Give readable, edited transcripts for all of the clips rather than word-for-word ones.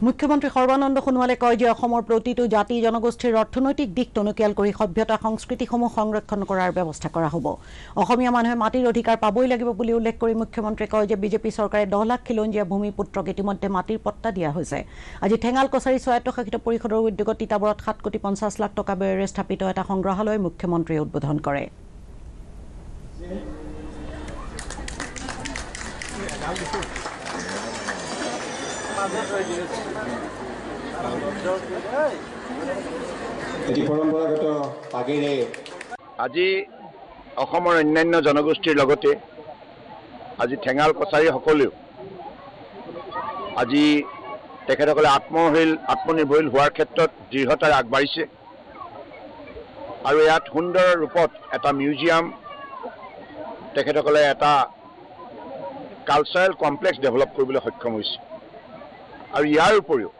মুখ্যমন্ত্ৰী সৰ্বানন্দ সোণোৱালে কয় যে অসমৰ প্ৰতিটো জাতি জনগোষ্ঠীৰ অৰ্থনৈতিক দিশ টনকিয়াল কৰি সভ্যতা সংস্কৃতিসমূহ সংৰক্ষণ কৰাৰ ব্যৱস্থা কৰা হ'ব। অসমীয়া মানুহে মাটিৰ অধিকাৰ পাবই লাগিব বুলি উল্লেখ কৰি মুখ্যমন্ত্ৰীয়ে কয় যে বিজেপি চৰকাৰে 10 লাখ খিলঞ্জীয়া ভূমিপুত্ৰক ইতিমধ্যে মাটিৰ পট্টা দিয়া হৈছে। আজি ঠেঙাল কছাৰী স্বায়ত্তশাসিত পৰিষদৰ উদ্যোগত তিতাবৰত 7,50 লাখ টকা ব্যয়েৰে স্থাপিত এটা সংগ্ৰহালয় মুখ্যমন্ত্ৰীয়ে উদ্বোধন কৰে। আজি অসমৰ অন্যান্য জনগোষ্ঠীৰ লগতে আজি ঠেঙাল কছাৰীসকলেও আজি তেখেতসকলে আত্মনিৰ্ভৰশীল হোৱাৰ ক্ষেত্ৰত দৃঢ়তাৰে আগবাঢ়িছে আৰু ইয়াত সুন্দৰ ৰূপত এটা মিউজিয়াম তেখেতসকলে এটা কালচাৰেল কমপ্লেক্স ডেভেলপ কৰিবলৈ সক্ষম হৈছে আৰু ইয়াৰ উপৰিও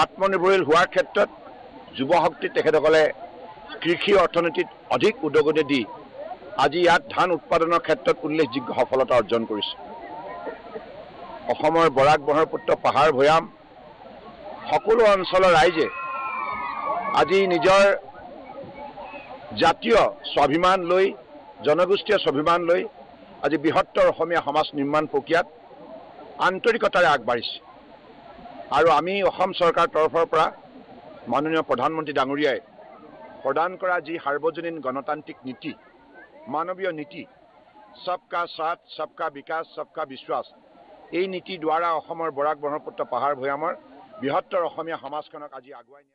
আত্মনিৰ্ভৰশীল হোৱাৰ ক্ষেত্ৰত যুৱশক্তি তেখেতসকলে কৃষি অৰ্থনীতিত অধিক উদগনি দি আজি ইয়াত ধান উৎপাদনৰ ক্ষেত্ৰত উল্লেখযোগ্য সফলতা অৰ্জন কৰিছে। অসমৰ বৰাক ব্ৰহ্মপুত্ৰ পাহাৰ ভৈয়াম সকলো অঞ্চলৰ ৰাইজে আজি নিজৰ জাতীয় স্বাভিমান লৈ জনগোষ্ঠীয় স্বাভিমান লৈ আজি বৃহত্তৰ অসমীয়া সমাজ নিৰ্মাণ প্ৰক্ৰিয়াত আন্তৰিকতাৰে আগবাঢ়িছে আৰু আমি অসম চৰকাৰৰ তৰফৰ পৰা মাননীয় প্ৰধানমন্ত্ৰী ডাঙৰীয়াই প্ৰদান কৰা যি সাৰ্বজনীন গণতান্ত্ৰিক নীতি মানৱীয় নীতি সবকা সাথ সবকা বিকাশ সবকা বিশ্বাস এই নীতিৰ দ্বাৰা অসমৰ বৰাক ব্ৰহ্মপুত্ৰ পাহাৰ ভৈয়ামৰ বৃহত্তৰ অসমীয়া সমাজখনক আজি আগুৱাই